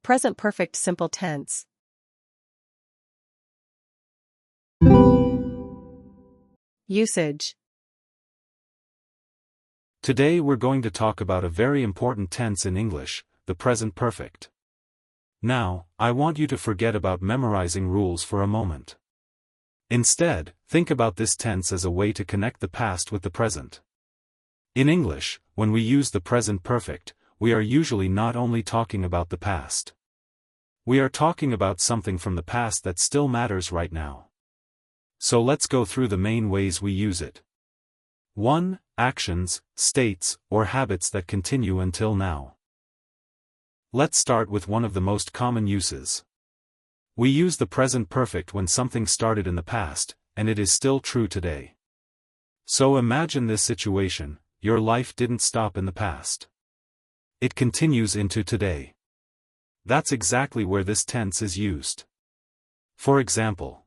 Present perfect simple tense. Usage. Today we're going to talk about a very important tense in English, the present perfect. Now, I want you to forget about memorizing rules for a moment. Instead, think about this tense as a way to connect the past with the present. In English, when we use the present perfect, we are usually not only talking about the past. We are talking about something from the past that still matters right now. So let's go through the main ways we use it. 1. Actions, states, or habits that continue until now. Let's start with one of the most common uses. We use the present perfect when something started in the past, and it is still true today. So imagine this situation: your life didn't stop in the past. It continues into today. That's exactly where this tense is used. For example,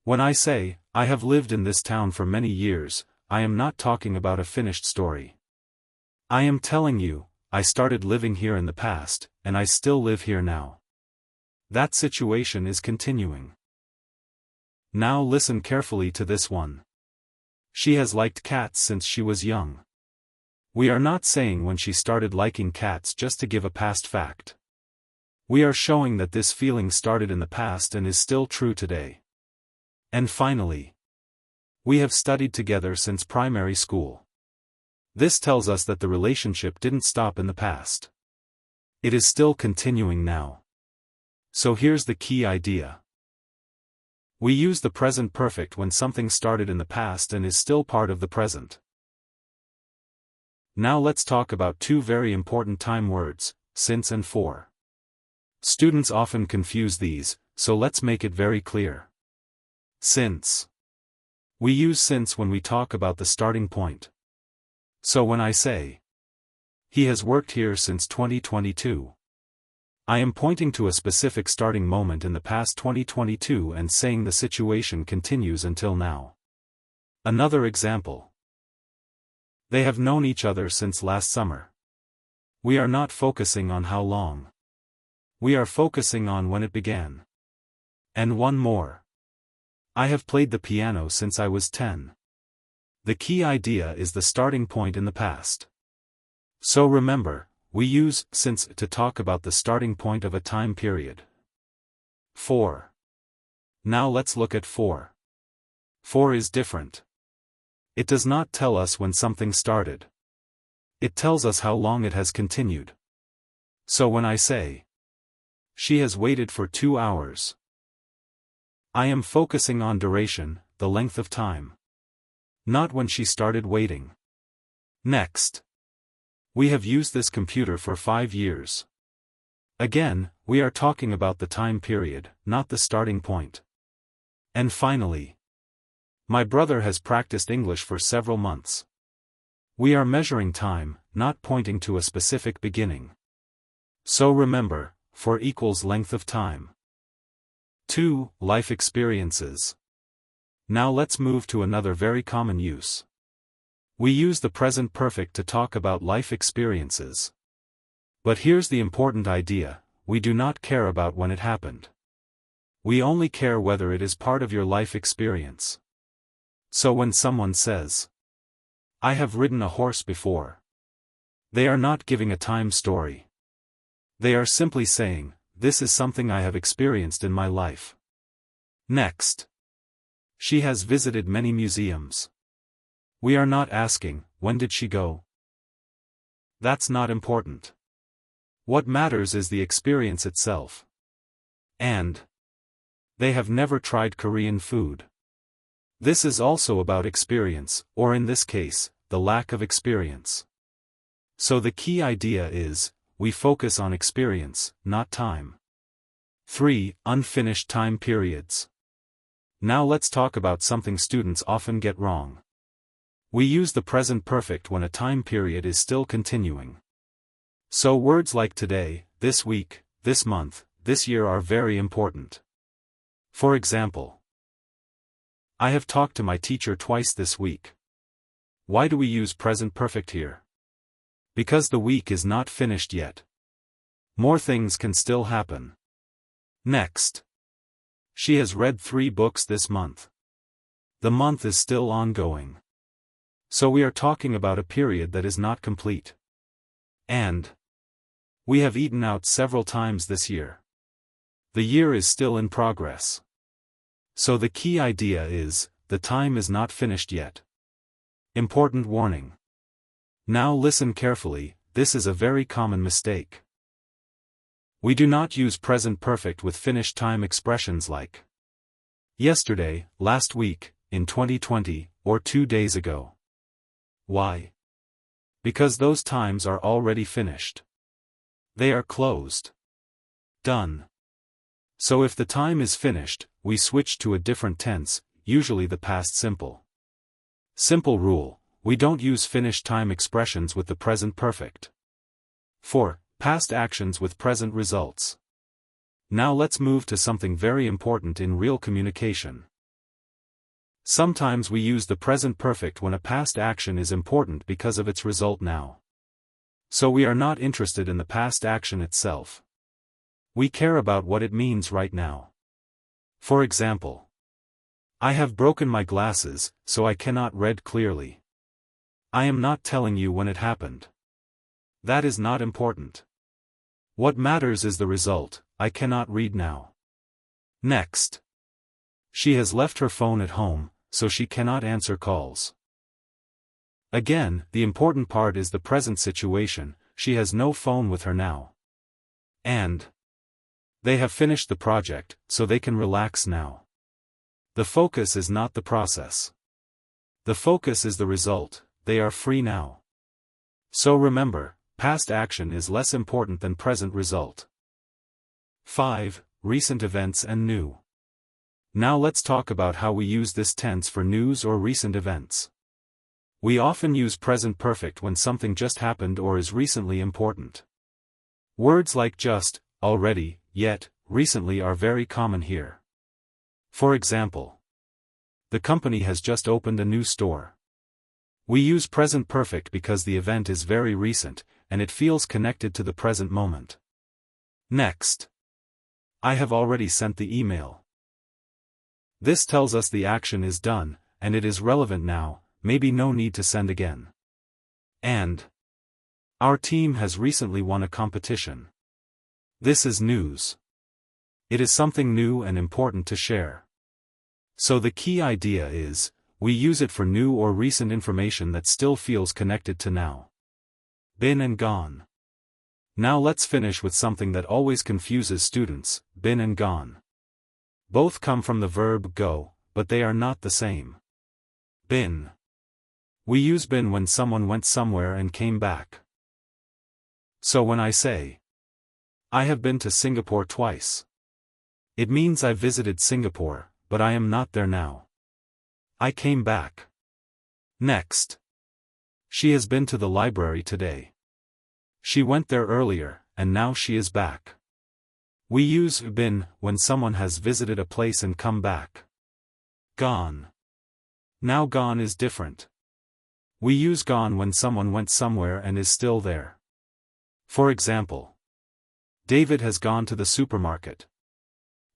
when I say, "I have lived in this town for many years," I am not talking about a finished story. I am telling you, I started living here in the past, and I still live here now. That situation is continuing. Now listen carefully to this one. She has liked cats since she was young. We are not saying when she started liking cats just to give a past fact. We are showing that this feeling started in the past and is still true today. And finally, we have studied together since primary school. This tells us that the relationship didn't stop in the past. It is still continuing now. So here's the key idea. We use the present perfect when something started in the past and is still part of the present. Now let's talk about two very important time words, since and for. Students often confuse these, so let's make it very clear. Since. We use since when we talk about the starting point. So when I say, "He has worked here since 2022. I am pointing to a specific starting moment in the past 2022 and saying the situation continues until now. Another example. They have known each other since last summer. We are not focusing on how long. We are focusing on when it began. And one more. I have played the piano since I was 10. The key idea is the starting point in the past. So remember, we use since to talk about the starting point of a time period. 4. Now let's look at for. For is different. It does not tell us when something started. It tells us how long it has continued. So when I say, "She has waited for 2 hours." I am focusing on duration, the length of time. Not when she started waiting. Next. We have used this computer for 5 years. Again, we are talking about the time period, not the starting point. And finally. My brother has practiced English for several months. We are measuring time, not pointing to a specific beginning. So remember, for equals length of time. 2. Life experiences. Now let's move to another very common use. We use the present perfect to talk about life experiences. But here's the important idea: we do not care about when it happened. We only care whether it is part of your life experience. So when someone says, "I have ridden a horse before," they are not giving a time story. They are simply saying, "This is something I have experienced in my life." Next. She has visited many museums. We are not asking, "When did she go?" That's not important. What matters is the experience itself. And they have never tried Korean food. This is also about experience, or in this case, the lack of experience. So the key idea is, we focus on experience, not time. 3. Unfinished time periods. Now let's talk about something students often get wrong. We use the present perfect when a time period is still continuing. So words like today, this week, this month, this year are very important. For example, I have talked to my teacher twice this week. Why do we use present perfect here? Because the week is not finished yet. More things can still happen. Next. She has read 3 books this month. The month is still ongoing. So we are talking about a period that is not complete. And we have eaten out several times this year. The year is still in progress. So the key idea is, the time is not finished yet. Important warning. Now listen carefully, this is a very common mistake. We do not use present perfect with finished time expressions like yesterday, last week, in 2020, or 2 days ago. Why? Because those times are already finished. They are closed. Done. So if the time is finished, we switch to a different tense, usually the past simple. Simple rule, we don't use finished time expressions with the present perfect. 4. Past actions with present results. Now let's move to something very important in real communication. Sometimes we use the present perfect when a past action is important because of its result now. So we are not interested in the past action itself. We care about what it means right now. For example, I have broken my glasses, so I cannot read clearly. I am not telling you when it happened. That is not important. What matters is the result, I cannot read now. Next. She has left her phone at home, so she cannot answer calls. Again, the important part is the present situation, she has no phone with her now. And they have finished the project, so they can relax now. The focus is not the process. The focus is the result, they are free now. So remember, past action is less important than present result. 5. Recent events and new. Now let's talk about how we use this tense for news or recent events. We often use present perfect when something just happened or is recently important. Words like just, already, yet, recently are very common here. For example, the company has just opened a new store. We use present perfect because the event is very recent, and it feels connected to the present moment. Next. I have already sent the email. This tells us the action is done, and it is relevant now, maybe no need to send again. And our team has recently won a competition. This is news. It is something new and important to share. So the key idea is, we use it for new or recent information that still feels connected to now. Been and gone. Now let's finish with something that always confuses students, been and gone. Both come from the verb go, but they are not the same. Been. We use been when someone went somewhere and came back. So when I say, I have been to Singapore twice. It means I visited Singapore, but I am not there now. I came back. Next. She has been to the library today. She went there earlier, and now she is back. We use been when someone has visited a place and come back. Gone. Now gone is different. We use gone when someone went somewhere and is still there. For example, David has gone to the supermarket.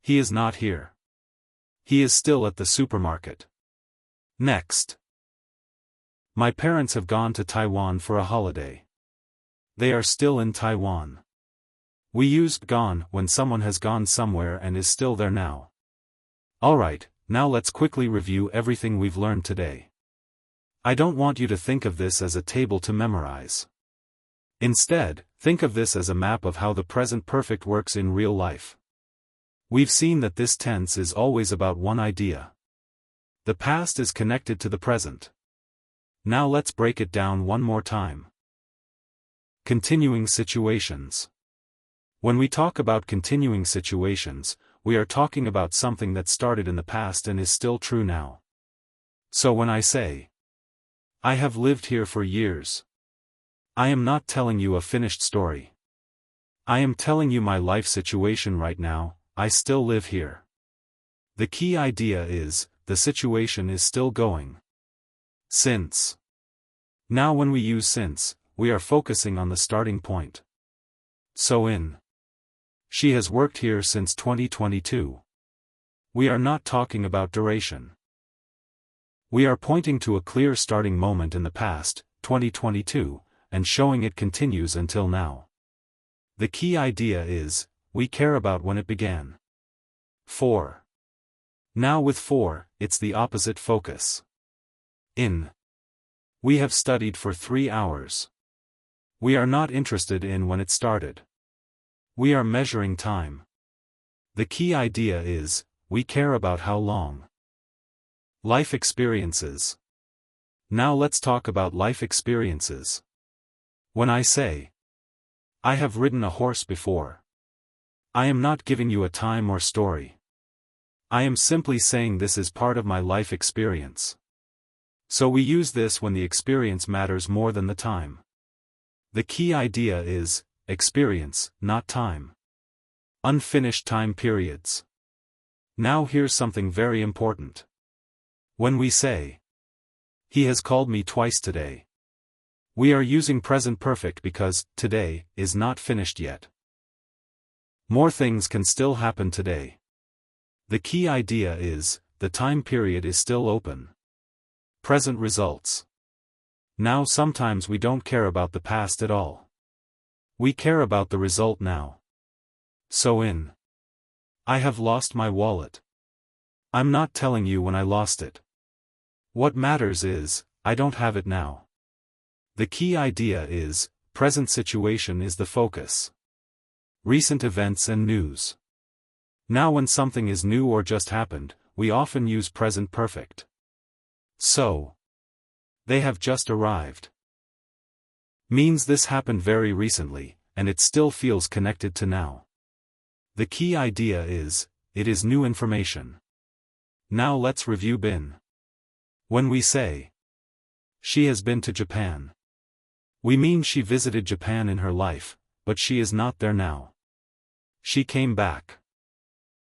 He is not here. He is still at the supermarket. Next. My parents have gone to Taiwan for a holiday. They are still in Taiwan. We use gone when someone has gone somewhere and is still there now. Alright, now let's quickly review everything we've learned today. I don't want you to think of this as a table to memorize. Instead, think of this as a map of how the present perfect works in real life. We've seen that this tense is always about one idea. The past is connected to the present. Now let's break it down one more time. Continuing situations. When we talk about continuing situations, we are talking about something that started in the past and is still true now. So when I say, I have lived here for years, I am not telling you a finished story. I am telling you my life situation right now, I still live here. The key idea is, the situation is still going. Since. Now when we use since, we are focusing on the starting point. So in She has worked here since 2022. We are not talking about duration. We are pointing to a clear starting moment in the past, 2022, and showing it continues until now. The key idea is, we care about when it began. 4. Now with 4, it's the opposite focus. In. We have studied for 3 hours. We are not interested in when it started. We are measuring time. The key idea is, we care about how long. Life experiences. Now let's talk about life experiences. When I say, I have ridden a horse before, I am not giving you a time or story. I am simply saying this is part of my life experience. So we use this when the experience matters more than the time. The key idea is, experience, not time. Unfinished time periods. Now here's something very important. When we say, he has called me twice today, we are using present perfect because, today, is not finished yet. More things can still happen today. The key idea is, the time period is still open. Present results. Now sometimes we don't care about the past at all. We care about the result now. So in, I have lost my wallet. I'm not telling you when I lost it. What matters is, I don't have it now. The key idea is, present situation is the focus. Recent events and news. Now when something is new or just happened, we often use present perfect. So, they have just arrived. Means this happened very recently, and it still feels connected to now. The key idea is, it is new information. Now let's review been. When we say, she has been to Japan, we mean she visited Japan in her life, but she is not there now. She came back.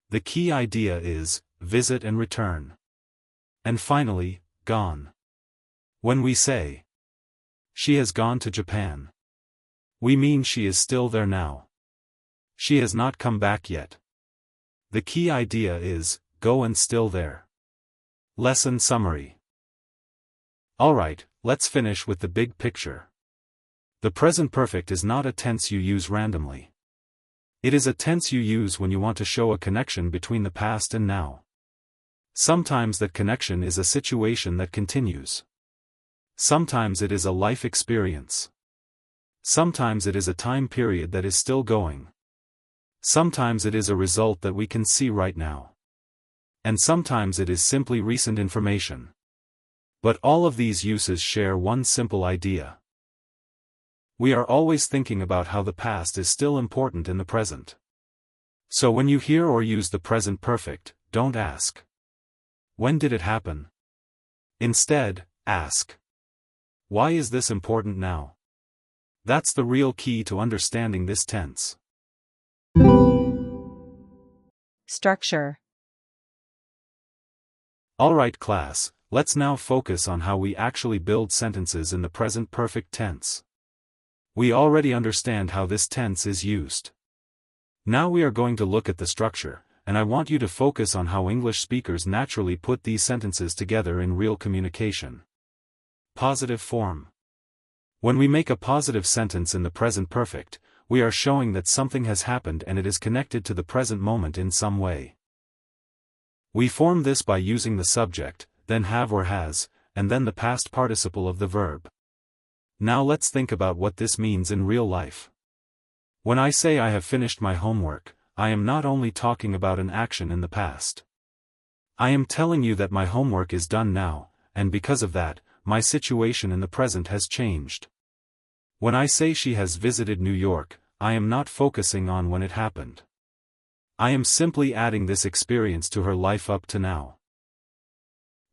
The key idea is, visit and return. And finally, gone. When we say, she has gone to Japan, we mean she is still there now. She has not come back yet. The key idea is, go and still there. Lesson summary. Alright, let's finish with the big picture. The present perfect is not a tense you use randomly. It is a tense you use when you want to show a connection between the past and now. Sometimes that connection is a situation that continues. Sometimes it is a life experience. Sometimes it is a time period that is still going. Sometimes it is a result that we can see right now. And sometimes it is simply recent information. But all of these uses share one simple idea. We are always thinking about how the past is still important in the present. So when you hear or use the present perfect, don't ask, when did it happen? Instead, ask, why is this important now? That's the real key to understanding this tense. Structure. Alright class, let's now focus on how we actually build sentences in the present perfect tense. We already understand how this tense is used. Now we are going to look at the structure, and I want you to focus on how English speakers naturally put these sentences together in real communication. Positive form. When we make a positive sentence in the present perfect, we are showing that something has happened and it is connected to the present moment in some way. We form this by using the subject, then have or has, and then the past participle of the verb. Now let's think about what this means in real life. When I say I have finished my homework, I am not only talking about an action in the past. I am telling you that my homework is done now, and because of that, my situation in the present has changed. When I say she has visited New York, I am not focusing on when it happened. I am simply adding this experience to her life up to now.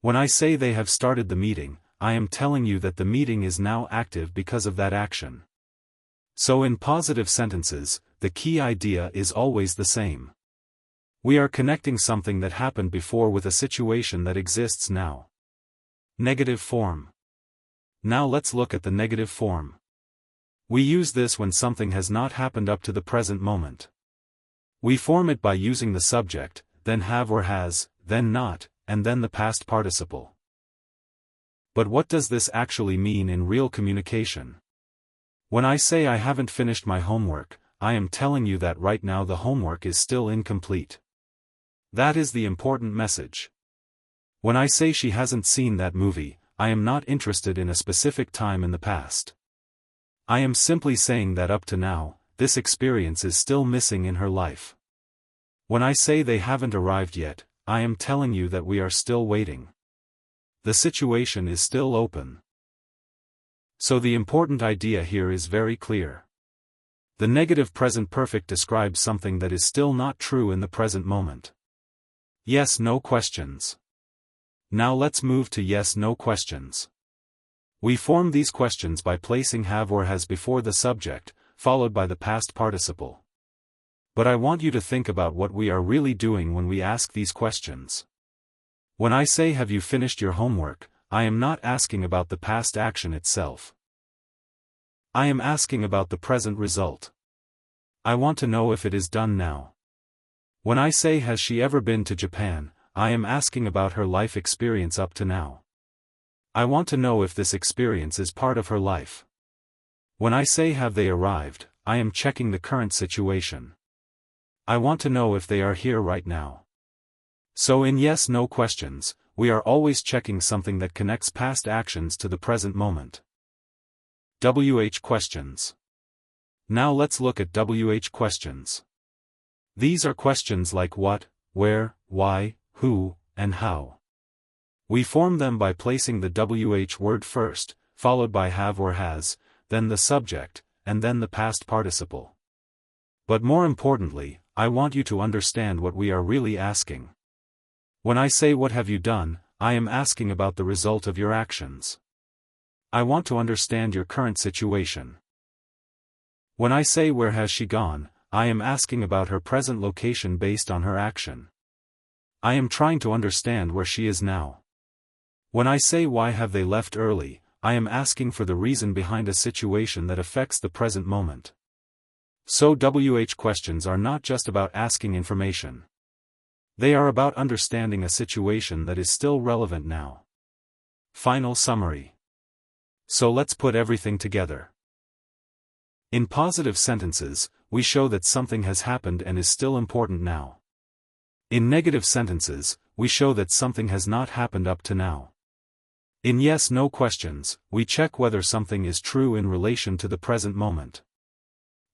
When I say they have started the meeting, I am telling you that the meeting is now active because of that action. So in positive sentences, the key idea is always the same. We are connecting something that happened before with a situation that exists now. Negative form. Now let's look at the negative form. We use this when something has not happened up to the present moment. We form it by using the subject, then have or has, then not, and then the past participle. But what does this actually mean in real communication? When I say I haven't finished my homework, I am telling you that right now the homework is still incomplete. That is the important message. When I say she hasn't seen that movie, I am not interested in a specific time in the past. I am simply saying that up to now, this experience is still missing in her life. When I say they haven't arrived yet, I am telling you that we are still waiting. The situation is still open. So the important idea here is very clear. The negative present perfect describes something that is still not true in the present moment. Yes, no questions. Now let's move to yes, no questions. We form these questions by placing have or has before the subject, followed by the past participle. But I want you to think about what we are really doing when we ask these questions. When I say have you finished your homework, I am not asking about the past action itself. I am asking about the present result. I want to know if it is done now. When I say has she ever been to Japan, I am asking about her life experience up to now. I want to know if this experience is part of her life. When I say have they arrived, I am checking the current situation. I want to know if they are here right now. So in yes, no questions, we are always checking something that connects past actions to the present moment. WH questions. Now let's look at WH questions. These are questions like what, where, why, who, and how. We form them by placing the WH word first, followed by have or has, then the subject, and then the past participle. But more importantly, I want you to understand what we are really asking. When I say what have you done, I am asking about the result of your actions. I want to understand your current situation. When I say where has she gone, I am asking about her present location based on her action. I am trying to understand where she is now. When I say why have they left early, I am asking for the reason behind a situation that affects the present moment. So WH questions are not just about asking information. They are about understanding a situation that is still relevant now. Final summary. So let's put everything together. In positive sentences, we show that something has happened and is still important now. In negative sentences, we show that something has not happened up to now. In yes, no questions, we check whether something is true in relation to the present moment.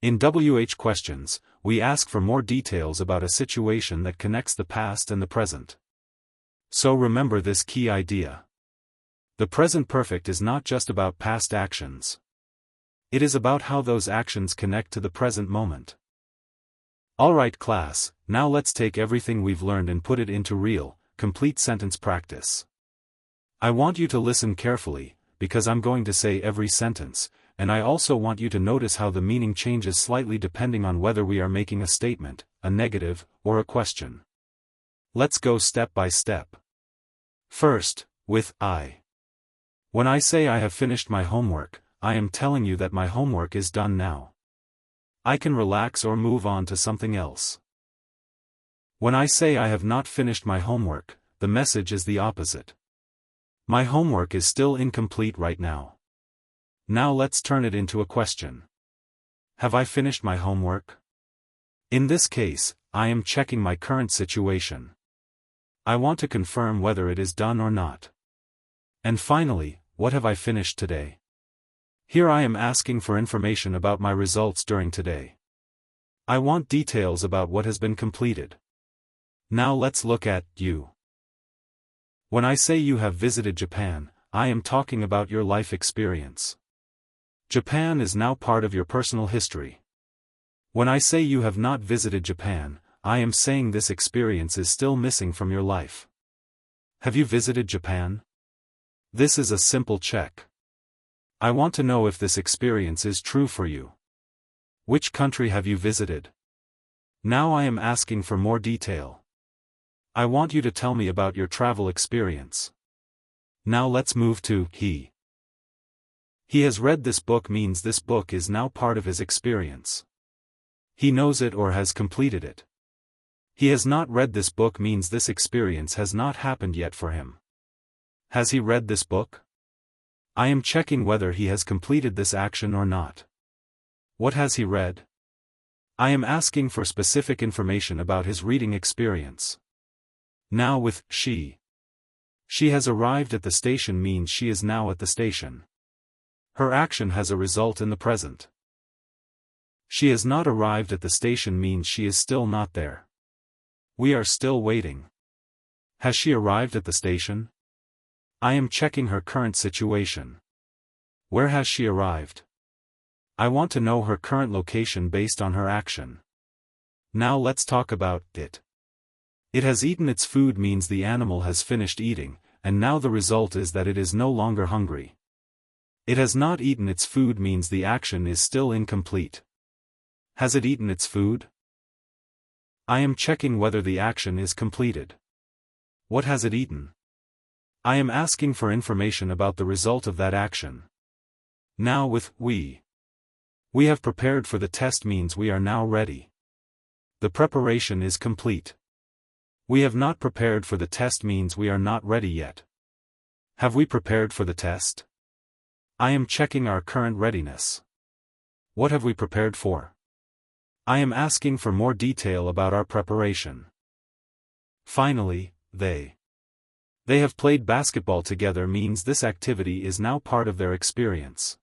In WH questions, we ask for more details about a situation that connects the past and the present. So remember this key idea. The present perfect is not just about past actions. It is about how those actions connect to the present moment. Alright class, now let's take everything we've learned and put it into real, complete sentence practice. I want you to listen carefully, because I'm going to say every sentence, and I also want you to notice how the meaning changes slightly depending on whether we are making a statement, a negative, or a question. Let's go step by step. First, with I. When I say I have finished my homework, I am telling you that my homework is done now. I can relax or move on to something else. When I say I have not finished my homework, the message is the opposite. My homework is still incomplete right now. Now let's turn it into a question. Have I finished my homework? In this case, I am checking my current situation. I want to confirm whether it is done or not. And finally, what have I finished today? Here I am asking for information about my results during today. I want details about what has been completed. Now let's look at you. When I say you have visited Japan, I am talking about your life experience. Japan is now part of your personal history. When I say you have not visited Japan, I am saying this experience is still missing from your life. Have you visited Japan? This is a simple check. I want to know if this experience is true for you. Which country have you visited? Now I am asking for more detail. I want you to tell me about your travel experience. Now let's move to he. He has read this book means this book is now part of his experience. He knows it or has completed it. He has not read this book means this experience has not happened yet for him. Has he read this book? I am checking whether he has completed this action or not. What has he read? I am asking for specific information about his reading experience. Now with she. She has arrived at the station means she is now at the station. Her action has a result in the present. She has not arrived at the station means she is still not there. We are still waiting. Has she arrived at the station? I am checking her current situation. Where has she arrived? I want to know her current location based on her action. Now let's talk about it. It has eaten its food means the animal has finished eating, and now the result is that it is no longer hungry. It has not eaten its food means the action is still incomplete. Has it eaten its food? I am checking whether the action is completed. What has it eaten? I am asking for information about the result of that action. Now with we. We have prepared for the test means we are now ready. The preparation is complete. We have not prepared for the test means we are not ready yet. Have we prepared for the test? I am checking our current readiness. What have we prepared for? I am asking for more detail about our preparation. Finally, they. They have played basketball together means this activity is now part of their experience.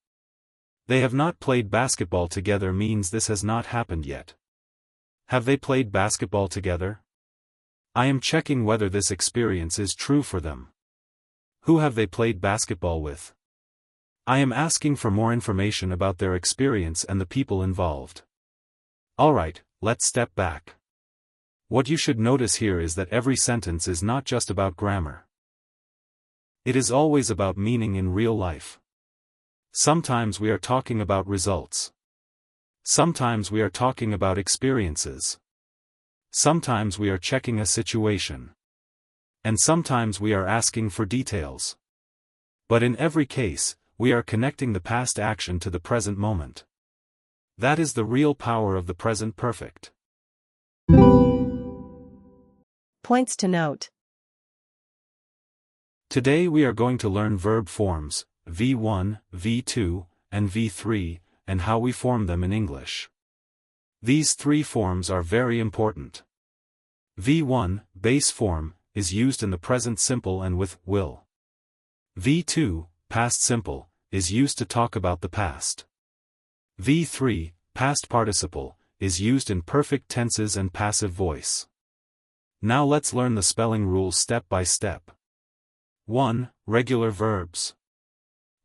They have not played basketball together means this has not happened yet. Have they played basketball together? I am checking whether this experience is true for them. Who have they played basketball with? I am asking for more information about their experience and the people involved. Alright, let's step back. What you should notice here is that every sentence is not just about grammar. It is always about meaning in real life. Sometimes we are talking about results. Sometimes we are talking about experiences. Sometimes we are checking a situation. And sometimes we are asking for details. But in every case, we are connecting the past action to the present moment. That is the real power of the present perfect. Points to note. Today we are going to learn verb forms, V1, V2, and V3, and how we form them in English. These three forms are very important. V1, base form, is used in the present simple and with will. V2, past simple, is used to talk about the past. V3, past participle, is used in perfect tenses and passive voice. Now let's learn the spelling rules step by step. 1. Regular verbs.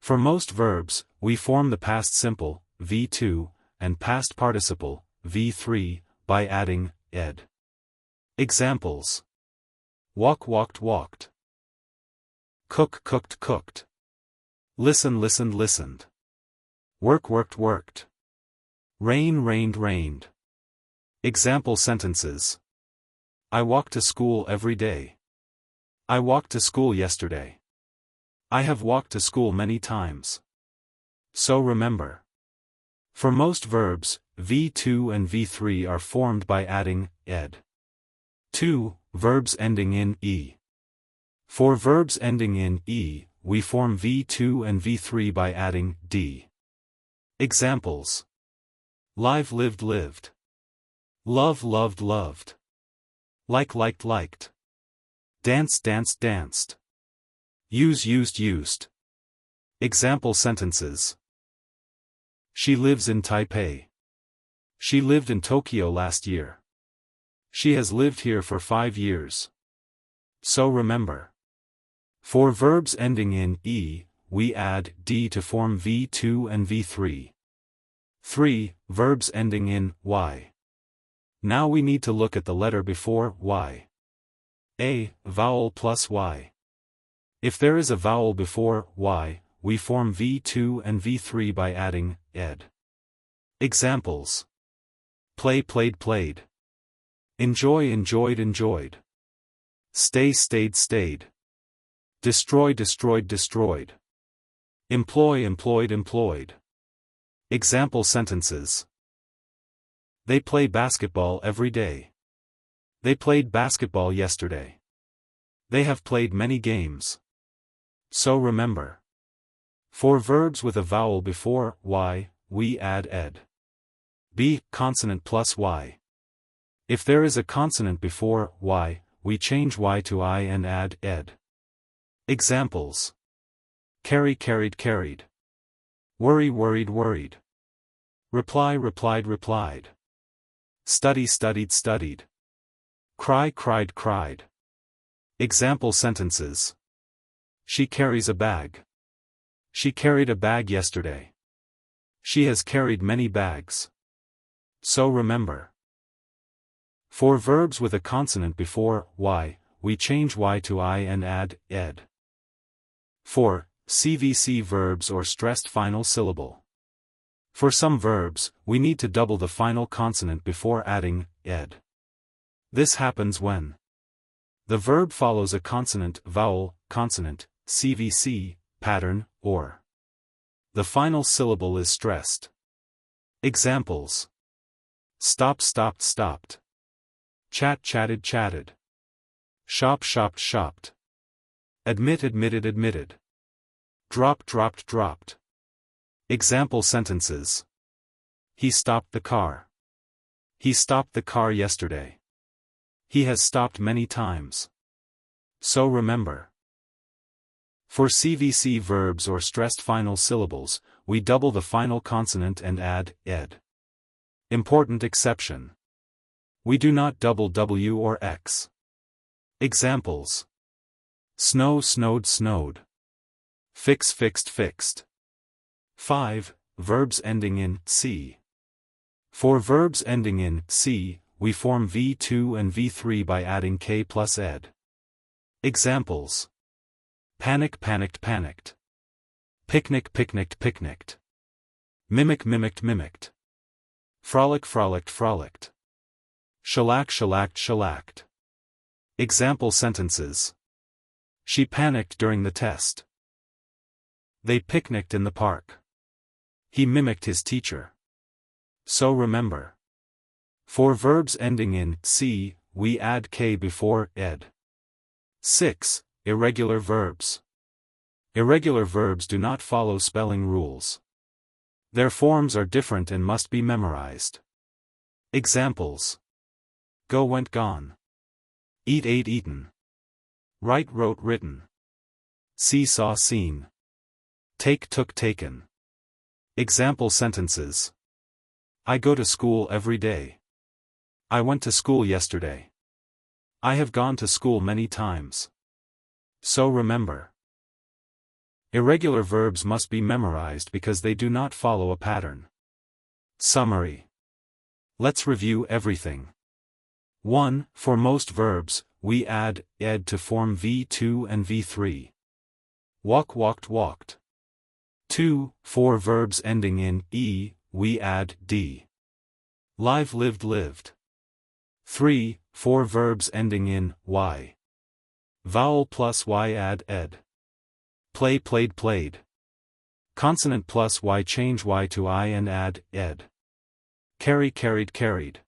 For most verbs, we form the past simple, V2, and past participle, V3, by adding ed. Examples. Walk walked walked. Cook cooked cooked. Listen listened listened. Work worked worked. Rain rained rained. Example sentences. I walk to school every day. I walked to school yesterday. I have walked to school many times. So remember. For most verbs, V2 and V3 are formed by adding ed. 2. Verbs ending in e. For verbs ending in e, we form V2 and V3 by adding d. Examples. Live lived lived. Love loved loved. Like liked liked. Dance danced danced. Use used used. Example sentences. She lives in Taipei. She lived in Tokyo last year. She has lived here for 5 years. So remember. For verbs ending in e, we add d to form V2 and V3. 3. Verbs ending in y. Now we need to look at the letter before y. A, vowel plus y. If there is a vowel before y, we form V2 and V3 by adding ed. Examples. Play played played. Enjoy enjoyed enjoyed. Stay stayed stayed. Destroy destroyed destroyed. Employ employed employed. Example sentences. They play basketball every day. They played basketball yesterday. They have played many games. So remember. For verbs with a vowel before y, we add ed. B. Consonant plus y. If there is a consonant before y, we change y to I and add ed. Examples. Carry, carried, carried. Worry, worried, worried. Reply, replied, replied. Study, studied, studied. Cry, cried, cried. Example sentences. She carries a bag. She carried a bag yesterday. She has carried many bags. So remember. For verbs with a consonant before y, we change y to I and add ed. 4. CVC verbs or stressed final syllable. For some verbs, we need to double the final consonant before adding ed. This happens when the verb follows a consonant, vowel, consonant, CVC, pattern, or the final syllable is stressed. Examples. Stop, stopped, stopped. Chat, chatted, chatted. Shop, shopped, shopped. Admit, admitted, admitted. Drop, dropped, dropped. Example sentences. He stopped the car. He stopped the car yesterday. He has stopped many times. So remember. For CVC verbs or stressed final syllables, we double the final consonant and add ed. Important exception. We do not double W or X. Examples. Snow, snowed, snowed. Fix, fixed, fixed. 5. Verbs ending in C. For verbs ending in C, we form V2 and V3 by adding K plus ed. Examples. Panic, panicked, panicked. Picnic, picnicked, picnicked. Mimic, mimicked, mimicked. Frolic, frolicked, frolicked. Shellac, shellacked, shellacked. Example sentences. She panicked during the test. They picnicked in the park. He mimicked his teacher. So remember. For verbs ending in C, we add K before ed. 6. Irregular verbs. Irregular verbs do not follow spelling rules. Their forms are different and must be memorized. Examples. Go, went, gone. Eat, ate, eaten. Write, wrote, written. See, saw, seen. Take, took, taken. Example sentences. I go to school every day. I went to school yesterday. I have gone to school many times. So remember. Irregular verbs must be memorized because they do not follow a pattern. Summary. Let's review everything. 1. For most verbs, we add ed to form V2 and V3. Walk, walked, walked. 2. For verbs ending in E, we add D. Live, lived, lived. 3. For verbs ending in Y. Vowel plus Y add ed. Play, played, played. Consonant plus Y change Y to I and add ed. Carry, carried, carried.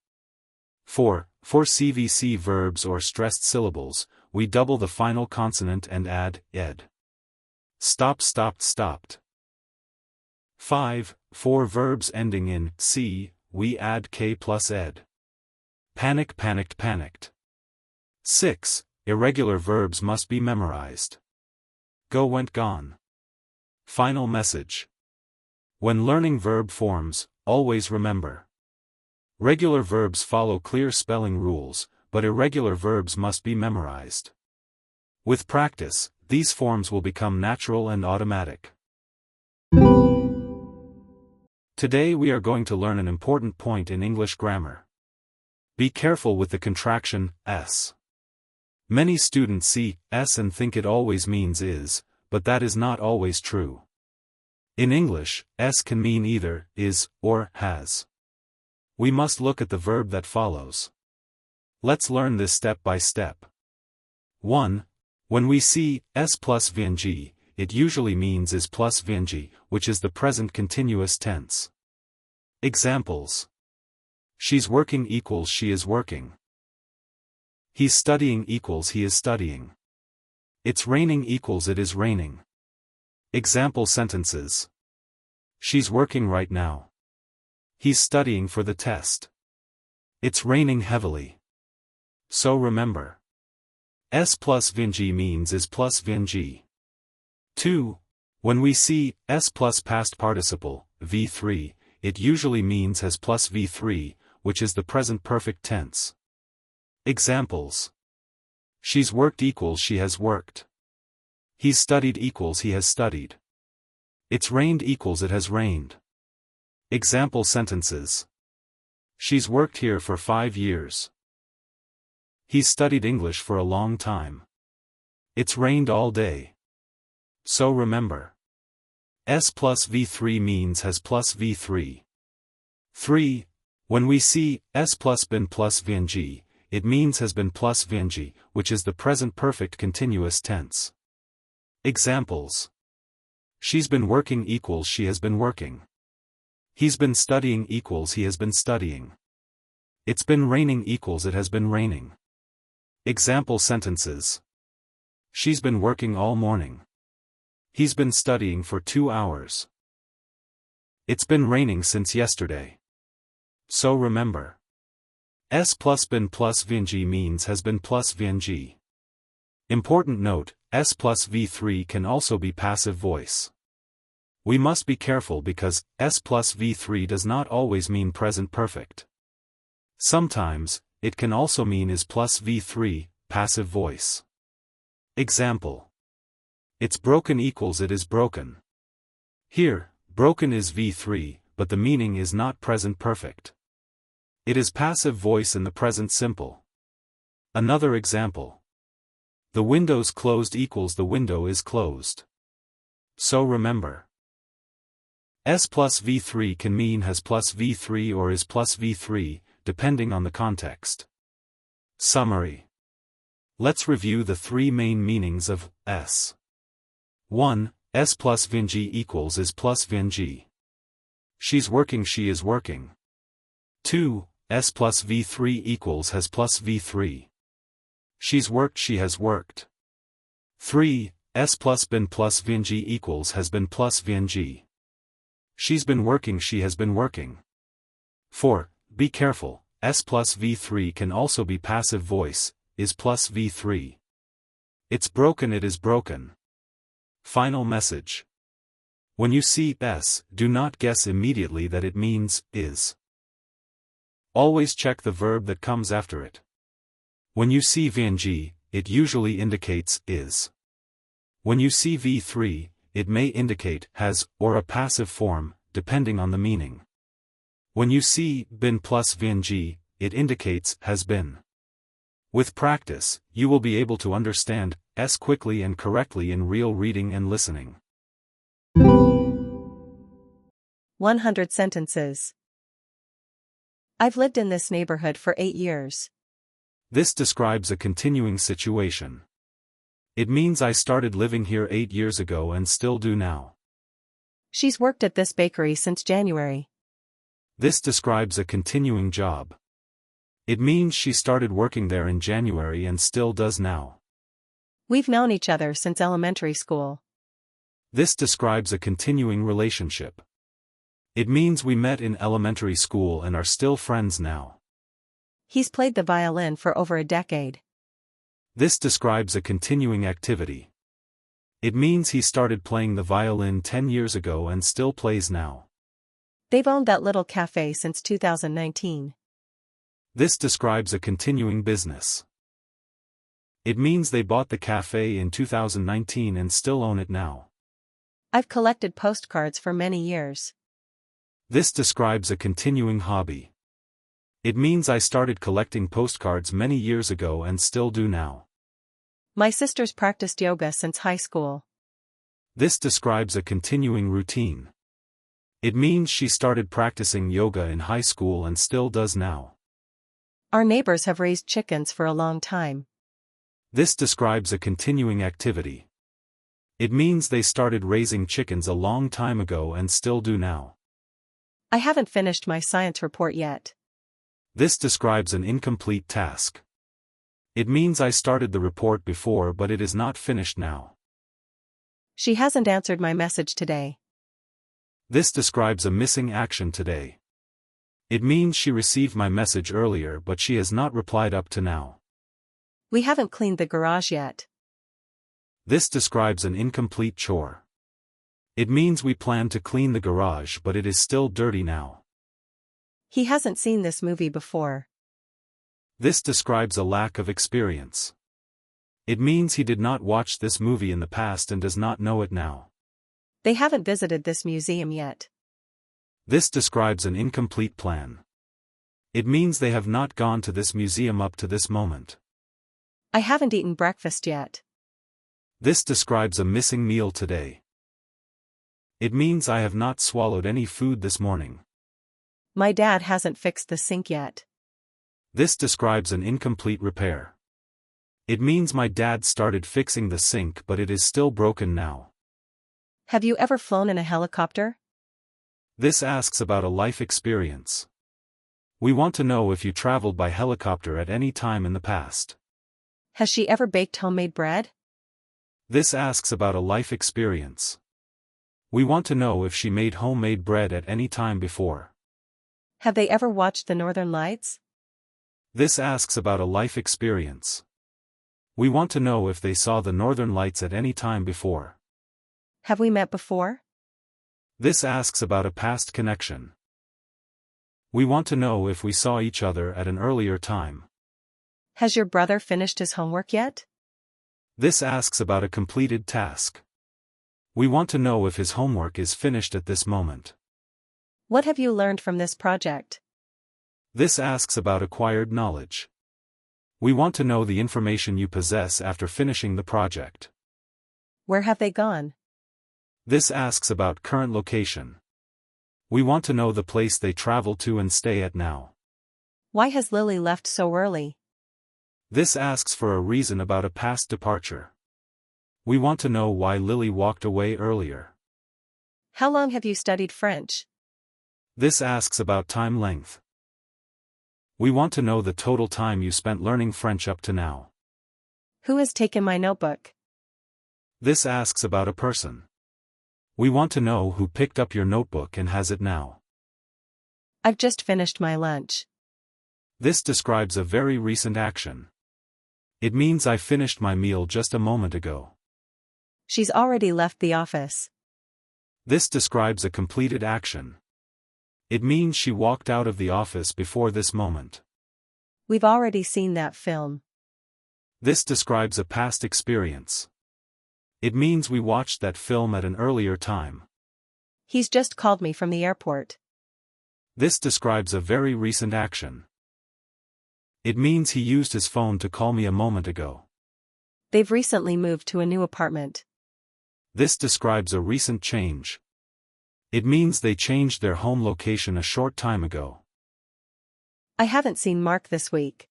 4. For CVC verbs or stressed syllables, we double the final consonant and add ed. Stop, stopped, stopped. 5. For verbs ending in C, we add K plus ed. Panic, panicked, panicked. 6. Irregular verbs must be memorized. Go, went, gone. Final message. When learning verb forms, always remember. Regular verbs follow clear spelling rules, but irregular verbs must be memorized. With practice, these forms will become natural and automatic. Today we are going to learn an important point in English grammar. Be careful with the contraction s. Many students see s and think it always means is, but that is not always true. In English, s can mean either is or has. We must look at the verb that follows. Let's learn this step by step. 1. When we see s plus vng, it usually means is plus vng, which is the present continuous tense. Examples. She's working equals she is working. He's studying equals he is studying. It's raining equals it is raining. Example sentences. She's working right now. He's studying for the test. It's raining heavily. So remember. S plus VNG means is plus VNG. 2. When we see S plus past participle, V3, it usually means has plus V3, which is the present perfect tense. Examples. She's worked equals she has worked. He's studied equals he has studied. It's rained equals it has rained. Example sentences. She's worked here for 5 years. He's studied English for a long time. It's rained all day. So remember. S plus V3 means has plus V3. 3. When we see S plus been plus VNG, it means has been plus VNG, which is the present perfect continuous tense. Examples. She's been working equals she has been working. He's been studying equals he has been studying. It's been raining equals it has been raining. Example sentences. She's been working all morning. He's been studying for 2 hours. It's been raining since yesterday. So remember. S plus been plus VNG means has been plus VNG. Important note, S plus V3 can also be passive voice. We must be careful because S plus V3 does not always mean present perfect. Sometimes, it can also mean is plus V3, passive voice. Example. It's broken equals it is broken. Here, broken is V3, but the meaning is not present perfect. It is passive voice in the present simple. Another example. The window's closed equals the window is closed. So remember. S plus V3 can mean has plus V3 or is plus V3, depending on the context. Summary. Let's review the 3 main meanings of S. 1. S plus VNG equals is plus VNG. She's working she is working. 2. S plus V3 equals has plus V3. She's worked she has worked. 3. S plus been plus VNG equals has been plus VNG. She's been working she has been working. 4. Be careful, S plus V3 can also be passive voice, is plus V3. It's broken it is broken. Final message. When you see S, do not guess immediately that it means is. Always check the verb that comes after it. When you see VNG, it usually indicates is. When you see V3, it may indicate has or a passive form, depending on the meaning. When you see been plus VNG, it indicates has been. With practice, you will be able to understand S quickly and correctly in real reading and listening. 100 sentences. I've lived in this neighborhood for 8 years. This describes a continuing situation. It means I started living here 8 years ago and still do now. She's worked at this bakery since January. This describes a continuing job. It means she started working there in January and still does now. We've known each other since elementary school. This describes a continuing relationship. It means we met in elementary school and are still friends now. He's played the violin for over a decade. This describes a continuing activity. It means he started playing the violin 10 years ago and still plays now. They've owned that little cafe since 2019. This describes a continuing business. It means they bought the cafe in 2019 and still own it now. I've collected postcards for many years. This describes a continuing hobby. It means I started collecting postcards many years ago and still do now. My sister's practiced yoga since high school. This describes a continuing routine. It means she started practicing yoga in high school and still does now. Our neighbors have raised chickens for a long time. This describes a continuing activity. It means they started raising chickens a long time ago and still do now. I haven't finished my science report yet. This describes an incomplete task. It means I started the report before but it is not finished now. She hasn't answered my message today. This describes a missing action today. It means she received my message earlier but she has not replied up to now. We haven't cleaned the garage yet. This describes an incomplete chore. It means we plan to clean the garage but it is still dirty now. He hasn't seen this movie before. This describes a lack of experience. It means he did not watch this movie in the past and does not know it now. They haven't visited this museum yet. This describes an incomplete plan. It means they have not gone to this museum up to this moment. I haven't eaten breakfast yet. This describes a missing meal today. It means I have not swallowed any food this morning. My dad hasn't fixed the sink yet. This describes an incomplete repair. It means my dad started fixing the sink but it is still broken now. Have you ever flown in a helicopter? This asks about a life experience. We want to know if you traveled by helicopter at any time in the past. Has she ever baked homemade bread? This asks about a life experience. We want to know if she made homemade bread at any time before. Have they ever watched the Northern Lights? This asks about a life experience. We want to know if they saw the Northern Lights at any time before. Have we met before? This asks about a past connection. We want to know if we saw each other at an earlier time. Has your brother finished his homework yet? This asks about a completed task. We want to know if his homework is finished at this moment. What have you learned from this project? This asks about acquired knowledge. We want to know the information you possess after finishing the project. Where have they gone? This asks about current location. We want to know the place they travel to and stay at now. Why has Lily left so early? This asks for a reason about a past departure. We want to know why Lily walked away earlier. How long have you studied French? This asks about time length. We want to know the total time you spent learning French up to now. Who has taken my notebook? This asks about a person. We want to know who picked up your notebook and has it now. I've just finished my lunch. This describes a very recent action. It means I finished my meal just a moment ago. She's already left the office. This describes a completed action. It means she walked out of the office before this moment. We've already seen that film. This describes a past experience. It means we watched that film at an earlier time. He's just called me from the airport. This describes a very recent action. It means he used his phone to call me a moment ago. They've recently moved to a new apartment. This describes a recent change. It means they changed their home location a short time ago. I haven't seen Mark this week.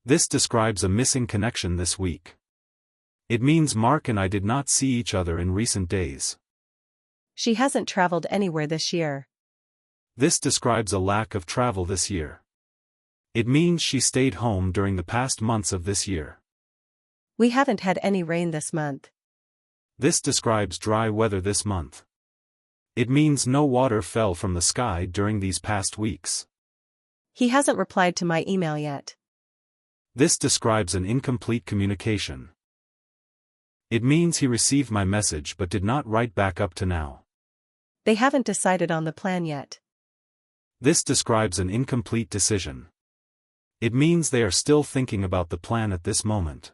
This describes a missing connection this week. It means Mark and I did not see each other in recent days. She hasn't traveled anywhere this year. This describes a lack of travel this year. It means she stayed home during the past months of this year. We haven't had any rain this month. This describes dry weather this month. It means no water fell from the sky during these past weeks. He hasn't replied to my email yet. This describes an incomplete communication. It means he received my message but did not write back up to now. They haven't decided on the plan yet. This describes an incomplete decision. It means they are still thinking about the plan at this moment.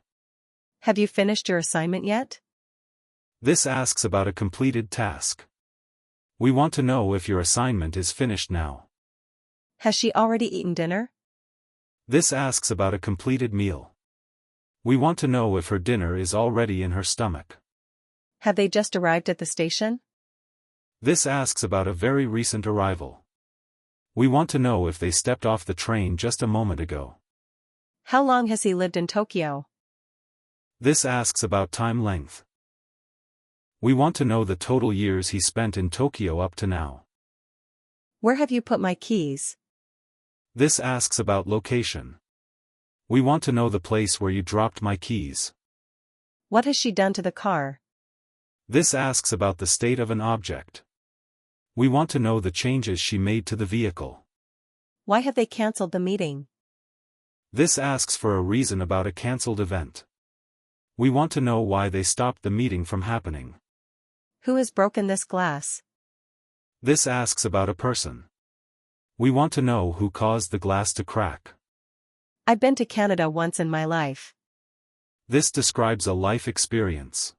Have you finished your assignment yet? This asks about a completed task. We want to know if your assignment is finished now. Has she already eaten dinner? This asks about a completed meal. We want to know if her dinner is already in her stomach. Have they just arrived at the station? This asks about a very recent arrival. We want to know if they stepped off the train just a moment ago. How long has he lived in Tokyo? This asks about time length. We want to know the total years he spent in Tokyo up to now. Where have you put my keys? This asks about location. We want to know the place where you dropped my keys. What has she done to the car? This asks about the state of an object. We want to know the changes she made to the vehicle. Why have they cancelled the meeting? This asks for a reason about a cancelled event. We want to know why they stopped the meeting from happening. Who has broken this glass? This asks about a person. We want to know who caused the glass to crack. I've been to Canada once in my life. This describes a life experience.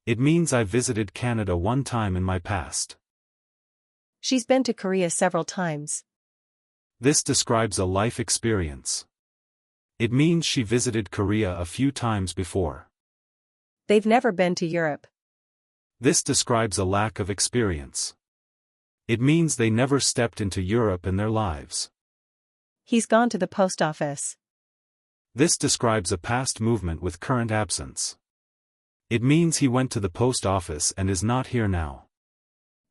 It means I visited Canada one time in my past. She's been to Korea several times. This describes a life experience. It means she visited Korea a few times before. They've never been to Europe. This describes a lack of experience. It means they never stepped into Europe in their lives. He's gone to the post office. This describes a past movement with current absence. It means he went to the post office and is not here now.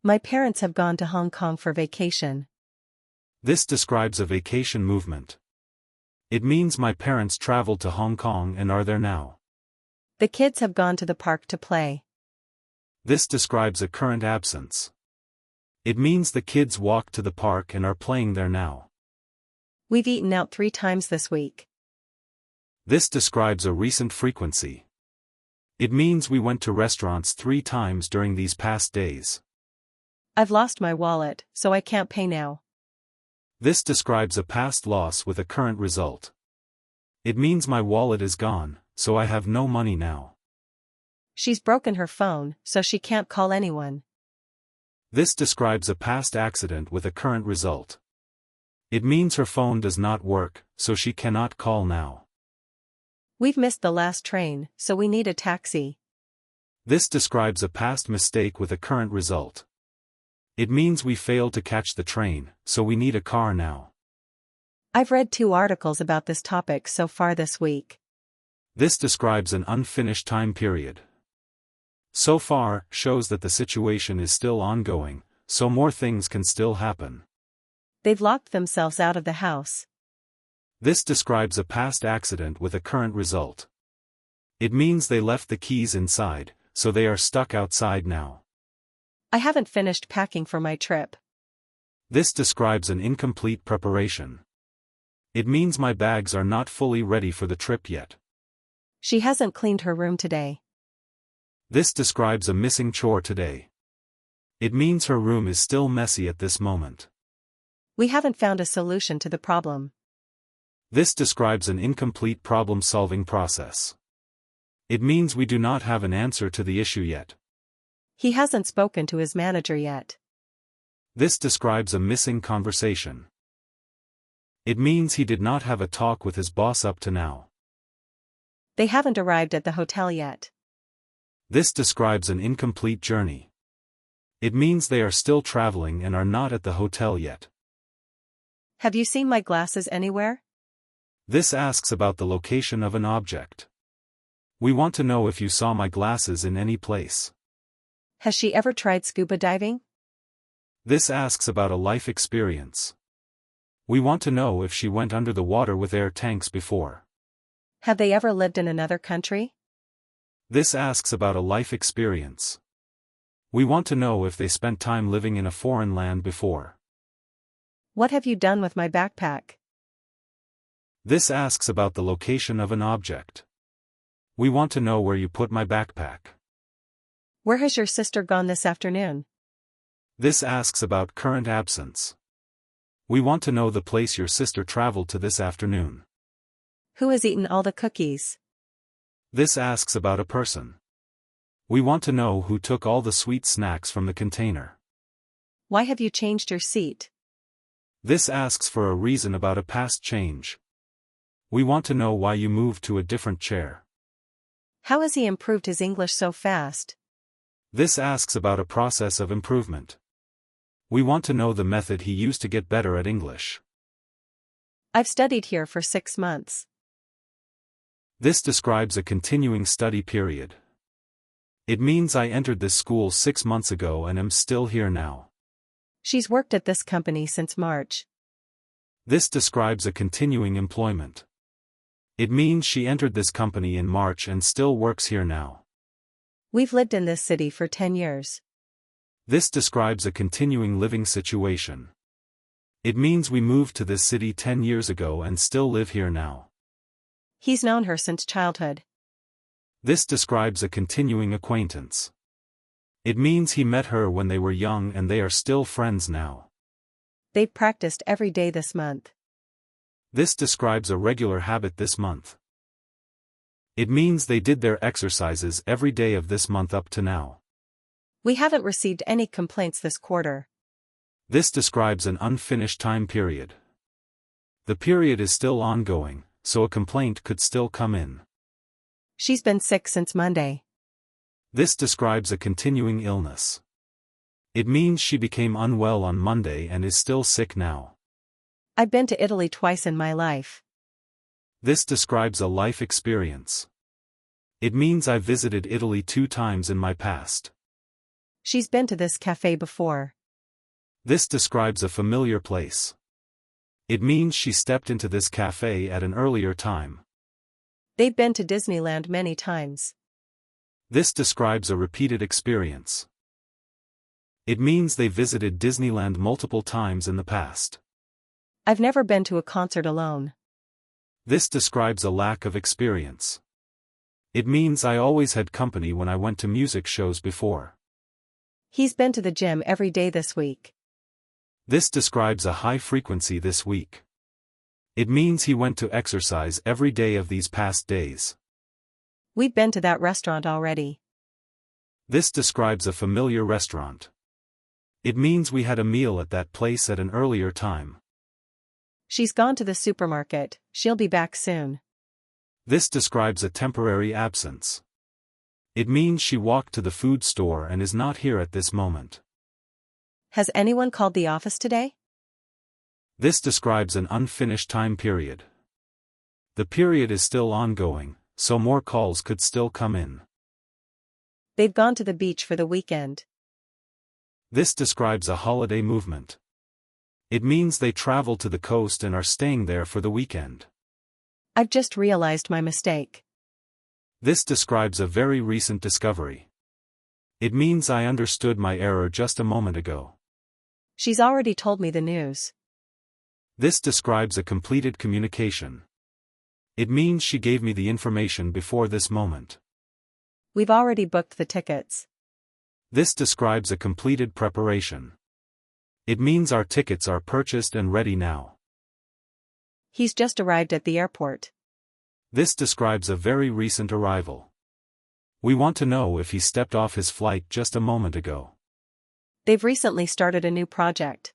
My parents have gone to Hong Kong for vacation. This describes a vacation movement. It means my parents traveled to Hong Kong and are there now. The kids have gone to the park to play. This describes a current absence. It means the kids walked to the park and are playing there now. We've eaten out 3 times this week. This describes a recent frequency. It means we went to restaurants 3 times during these past days. I've lost my wallet, so I can't pay now. This describes a past loss with a current result. It means my wallet is gone, so I have no money now. She's broken her phone, so she can't call anyone. This describes a past accident with a current result. It means her phone does not work, so she cannot call now. We've missed the last train, so we need a taxi. This describes a past mistake with a current result. It means we failed to catch the train, so we need a car now. I've read 2 articles about this topic so far this week. This describes an unfinished time period. So far shows that the situation is still ongoing, so more things can still happen. They've locked themselves out of the house. This describes a past accident with a current result. It means they left the keys inside, so they are stuck outside now. I haven't finished packing for my trip. This describes an incomplete preparation. It means my bags are not fully ready for the trip yet. She hasn't cleaned her room today. This describes a missing chore today. It means her room is still messy at this moment. We haven't found a solution to the problem. This describes an incomplete problem-solving process. It means we do not have an answer to the issue yet. He hasn't spoken to his manager yet. This describes a missing conversation. It means he did not have a talk with his boss up to now. They haven't arrived at the hotel yet. This describes an incomplete journey. It means they are still traveling and are not at the hotel yet. Have you seen my glasses anywhere? This asks about the location of an object. We want to know if you saw my glasses in any place. Has she ever tried scuba diving? This asks about a life experience. We want to know if she went under the water with air tanks before. Have they ever lived in another country? This asks about a life experience. We want to know if they spent time living in a foreign land before. What have you done with my backpack? This asks about the location of an object. We want to know where you put my backpack. Where has your sister gone this afternoon? This asks about current absence. We want to know the place your sister traveled to this afternoon. Who has eaten all the cookies? This asks about a person. We want to know who took all the sweet snacks from the container. Why have you changed your seat? This asks for a reason about a past change. We want to know why you moved to a different chair. How has he improved his English so fast? This asks about a process of improvement. We want to know the method he used to get better at English. I've studied here for 6 months. This describes a continuing study period. It means I entered this school 6 months ago and am still here now. She's worked at this company since March. This describes a continuing employment. It means she entered this company in March and still works here now. We've lived in this city for 10 years. This describes a continuing living situation. It means we moved to this city 10 years ago and still live here now. He's known her since childhood. This describes a continuing acquaintance. It means he met her when they were young and they are still friends now. They've practiced every day this month. This describes a regular habit this month. It means they did their exercises every day of this month up to now. We haven't received any complaints this quarter. This describes an unfinished time period. The period is still ongoing, so a complaint could still come in. She's been sick since Monday. This describes a continuing illness. It means she became unwell on Monday and is still sick now. I've been to Italy twice in my life. This describes a life experience. It means I visited Italy 2 times in my past. She's been to this cafe before. This describes a familiar place. It means she stepped into this cafe at an earlier time. They've been to Disneyland many times. This describes a repeated experience. It means they visited Disneyland multiple times in the past. I've never been to a concert alone. This describes a lack of experience. It means I always had company when I went to music shows before. He's been to the gym every day this week. This describes a high frequency this week. It means he went to exercise every day of these past days. We've been to that restaurant already. This describes a familiar restaurant. It means we had a meal at that place at an earlier time. She's gone to the supermarket, she'll be back soon. This describes a temporary absence. It means she walked to the food store and is not here at this moment. Has anyone called the office today? This describes an unfinished time period. The period is still ongoing, so more calls could still come in. They've gone to the beach for the weekend. This describes a holiday movement. It means they travel to the coast and are staying there for the weekend. I've just realized my mistake. This describes a very recent discovery. It means I understood my error just a moment ago. She's already told me the news. This describes a completed communication. It means she gave me the information before this moment. We've already booked the tickets. This describes a completed preparation. It means our tickets are purchased and ready now. He's just arrived at the airport. This describes a very recent arrival. We want to know if he stepped off his flight just a moment ago. They've recently started a new project.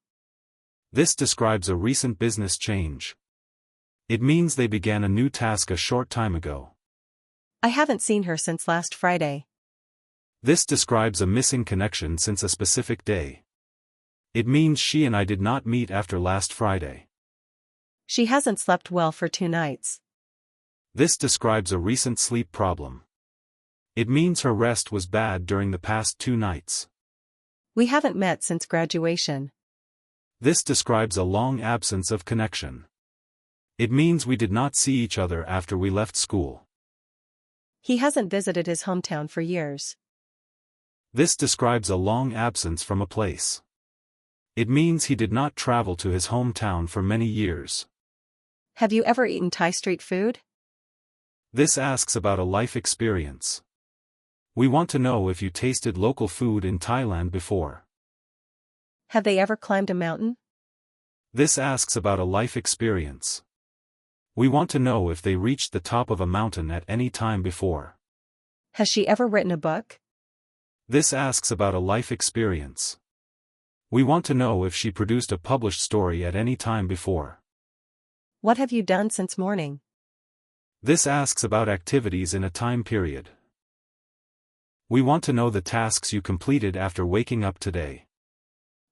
This describes a recent business change. It means they began a new task a short time ago. I haven't seen her since last Friday. This describes a missing connection since a specific day. It means she and I did not meet after last Friday. She hasn't slept well for 2 nights. This describes a recent sleep problem. It means her rest was bad during the past 2 nights. We haven't met since graduation. This describes a long absence of connection. It means we did not see each other after we left school. He hasn't visited his hometown for years. This describes a long absence from a place. It means he did not travel to his hometown for many years. Have you ever eaten Thai street food? This asks about a life experience. We want to know if you tasted local food in Thailand before. Have they ever climbed a mountain? This asks about a life experience. We want to know if they reached the top of a mountain at any time before. Has she ever written a book? This asks about a life experience. We want to know if she produced a published story at any time before. What have you done since morning? This asks about activities in a time period. We want to know the tasks you completed after waking up today.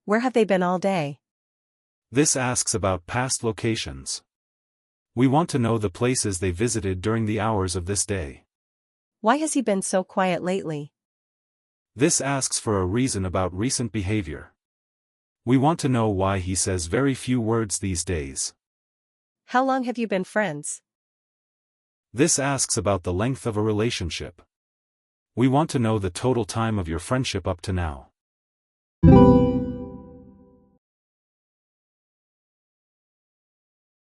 Where have they been all day? This asks about past locations. We want to know the places they visited during the hours of this day. Why has he been so quiet lately? This asks for a reason about recent behavior. We want to know why he says very few words these days. How long have you been friends? This asks about the length of a relationship. We want to know the total time of your friendship up to now.